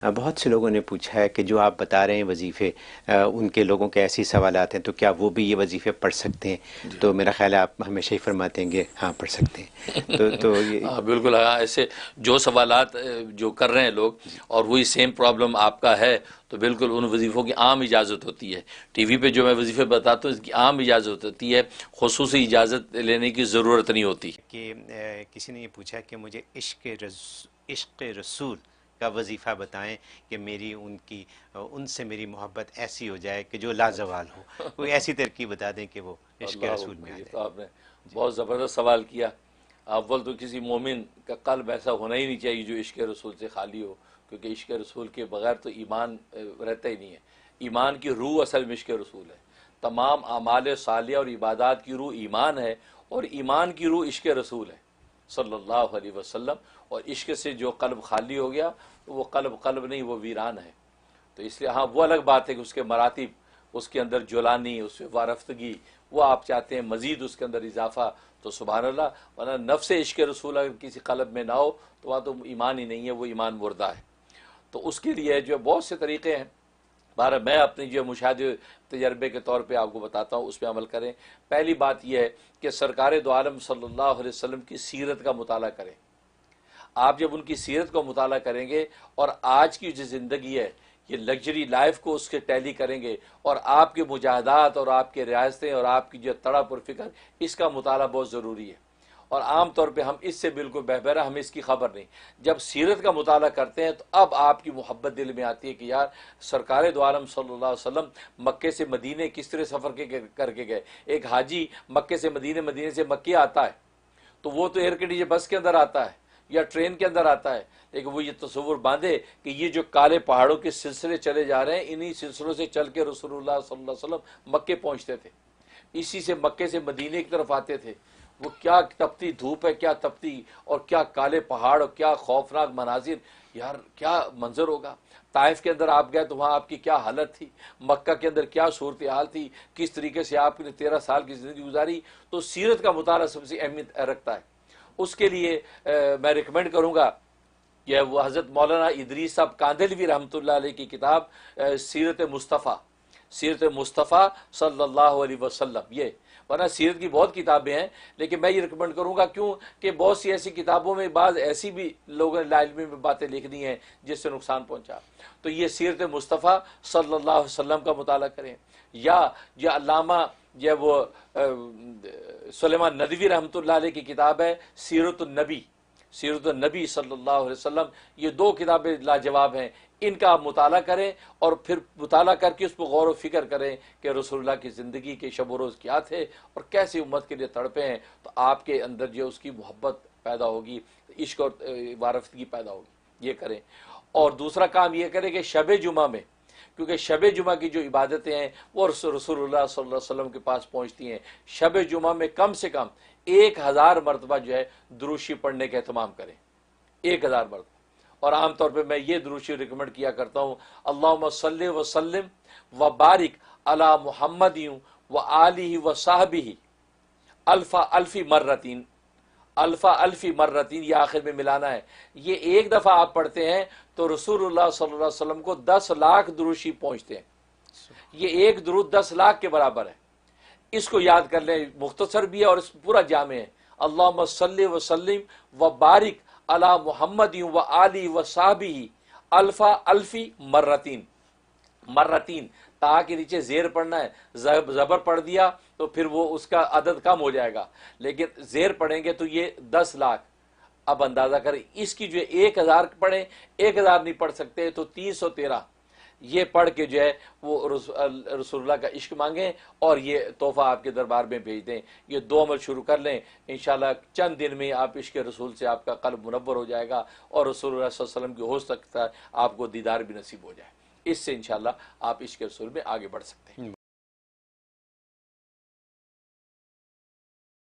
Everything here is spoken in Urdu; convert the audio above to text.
بہت سے لوگوں نے پوچھا ہے کہ جو آپ بتا رہے ہیں وظیفے، ان کے لوگوں کے ایسی سوالات ہیں تو کیا وہ بھی یہ وظیفے پڑھ سکتے ہیں؟ تو میرا خیال ہے آپ ہمیشہ ہی فرماتے ہیں کہ ہاں پڑھ سکتے ہیں، تو یہ ہاں بالکل، ہاں ایسے جو سوالات جو کر رہے ہیں لوگ اور وہی سیم پرابلم آپ کا ہے تو بالکل ان وظیفوں کی عام اجازت ہوتی ہے۔ ٹی وی پہ جو میں وظیفے بتاتا ہوں اس کی عام اجازت ہوتی ہے، خصوصی اجازت لینے کی ضرورت نہیں ہوتی۔ کہ کسی نے یہ پوچھا کہ مجھے عشق رسول کا وظیفہ بتائیں کہ ان سے میری محبت ایسی ہو جائے کہ جو لازوال ہو، کوئی ایسی ترکیب بتا دیں کہ وہ عشق اللہ رسول میں اکبر، آ یہ تو جائے۔ آپ نے بہت زبردست سوال کیا۔ اول تو کسی مومن کا قلب ایسا ہونا ہی نہیں چاہیے جو عشق رسول سے خالی ہو، کیونکہ عشق رسول کے بغیر تو ایمان رہتا ہی نہیں ہے۔ ایمان کی روح اصل میں عشق رسول ہے۔ تمام اعمال صالحہ اور عبادات کی روح ایمان ہے، اور ایمان کی روح عشق رسول ہے صلی اللہ علیہ وسلم۔ اور عشق سے جو قلب خالی ہو گیا تو وہ قلب نہیں، وہ ویران ہے۔ تو اس لیے ہاں وہ الگ بات ہے کہ اس کے مراتب، اس کے اندر جولانی، اس میں وارفتگی، وہ آپ چاہتے ہیں مزید اس کے اندر اضافہ، تو سبحان اللہ، ورنہ نفس عشق رسول اگر کسی قلب میں نہ ہو تو وہاں تو ایمان ہی نہیں ہے، وہ ایمان مردہ ہے۔ تو اس کے لیے جو بہت سے طریقے ہیں، بہرحال میں اپنی جو مشاہدے تجربے کے طور پہ آپ کو بتاتا ہوں، اس پہ عمل کریں۔ پہلی بات یہ ہے کہ سرکار دو عالم صلی اللہ علیہ وسلم کی سیرت کا مطالعہ کریں۔ آپ جب ان کی سیرت کو مطالعہ کریں گے اور آج کی جو زندگی ہے، یہ لگژری لائف کو اس کے ٹیلی کریں گے، اور آپ کے مجاہدات اور آپ کے ریاستیں اور آپ کی جو تڑپ اور فکر، اس کا مطالعہ بہت ضروری ہے۔ اور عام طور پہ ہم اس سے بالکل بہبہرا، ہمیں اس کی خبر نہیں۔ جب سیرت کا مطالعہ کرتے ہیں تو اب آپ کی محبت دل میں آتی ہے کہ یار سرکار دو عالم صلی اللہ علیہ وسلم مکے سے مدینے کس طرح سفر کر کے گئے۔ ایک حاجی مکے سے مدینے، مدینے سے مکے آتا ہے تو وہ تو ایئر کنڈیشن بس کے اندر آتا ہے یا ٹرین کے اندر آتا ہے، لیکن وہ یہ تصور باندھے کہ یہ جو کالے پہاڑوں کے سلسلے چلے جا رہے ہیں، انہی سلسلوں سے چل کے رسول اللہ صلی اللہ علیہ وسلم مکے پہنچتے تھے، اسی سے مکے سے مدینے کی طرف آتے تھے۔ وہ کیا تپتی دھوپ ہے، کیا تپتی، اور کیا کالے پہاڑ، اور کیا خوفناک مناظر، یار کیا منظر ہوگا۔ طائف کے اندر آپ گئے تو وہاں آپ کی کیا حالت تھی، مکہ کے اندر کیا صورتحال تھی، کس طریقے سے آپ نے 13 سال کی زندگی گزاری۔ تو سیرت کا مطالعہ سب سے اہمیت رکھتا ہے۔ اس کے لیے میں ریکمینڈ کروں گا یہ وہ حضرت مولانا ادریس صاحب کاندھلوی رحمۃ اللہ علیہ کی کتاب سیرت مصطفیٰ، سیرت مصطفیٰ صلی اللہ علیہ وسلم۔ یہ ورنہ سیرت کی بہت کتابیں ہیں، لیکن میں یہ ریکمینڈ کروں گا کیوں کہ بہت سی ایسی کتابوں میں بعض ایسی بھی لوگوں نے لا علمی میں باتیں لکھ دی ہیں جس سے نقصان پہنچا۔ تو یہ سیرت مصطفیٰ صلی اللہ علیہ وسلم کا مطالعہ کریں، یا جو علامہ یہ وہ سلیمان ندوی رحمۃ اللہ علیہ کی کتاب ہے سیرت النبی، سیرت النبی صلی اللہ علیہ وسلم۔ یہ دو کتابیں لاجواب ہیں، ان کا آپ مطالعہ کریں، اور پھر مطالعہ کر کے اس پر غور و فکر کریں کہ رسول اللہ کی زندگی کے شب و روز کیا تھے اور کیسے امت کے لیے تڑپے ہیں، تو آپ کے اندر جو اس کی محبت پیدا ہوگی، عشق اور وارفتگی پیدا ہوگی۔ یہ کریں۔ اور دوسرا کام یہ کریں کہ شب جمعہ میں، کیونکہ شب جمعہ کی جو عبادتیں ہیں وہ رسول اللہ صلی اللہ علیہ وسلم کے پاس پہنچتی ہیں، شب جمعہ میں کم سے کم 1000 مرتبہ جو ہے دروشی پڑھنے کا اہتمام کریں، 1000 مرتبہ۔ اور عام طور پہ میں یہ دروشی ریکمنڈ کیا کرتا ہوں، اللہم صلی وسلم و بارک علی محمد و آلہ و صحبہ الفی مرتین، الفی مرتین، یہ آخر میں ملانا ہے۔ یہ ایک دفعہ آپ پڑھتے ہیں تو رسول اللہ صلی اللہ علیہ وسلم کو 10 لاکھ دروشی پہنچتے ہیں۔ یہ ایک درود 10 لاکھ کے برابر ہے۔ اس کو یاد کر لیں، مختصر بھی ہے اور اس پورا جامع ہے۔ اللہم صلی وسلم و بارک علی محمد و آلہ و صحبہ الفی مرتین، مرتین تا کے نیچے زیر پڑھنا ہے، زبر پڑھ دیا تو پھر وہ اس کا عدد کم ہو جائے گا، لیکن زیر پڑھیں گے تو یہ 10 لاکھ۔ اب اندازہ کریں، اس کی جو 1000 پڑھیں، 1000 نہیں پڑھ سکتے تو 313 یہ پڑھ کے جو ہے وہ رسول اللہ کا عشق مانگیں، اور یہ تحفہ آپ کے دربار میں بھیج دیں۔ یہ 2 عمل شروع کر لیں، انشاءاللہ چند دن میں آپ عشق رسول سے آپ کا قلب منور ہو جائے گا، اور رسول اللہ صلی اللہ علیہ وسلم کی ہو سکتا ہے آپ کو دیدار بھی نصیب ہو جائے۔ اس سے انشاءاللہ آپ عشق رسول میں آگے بڑھ سکتے ہیں۔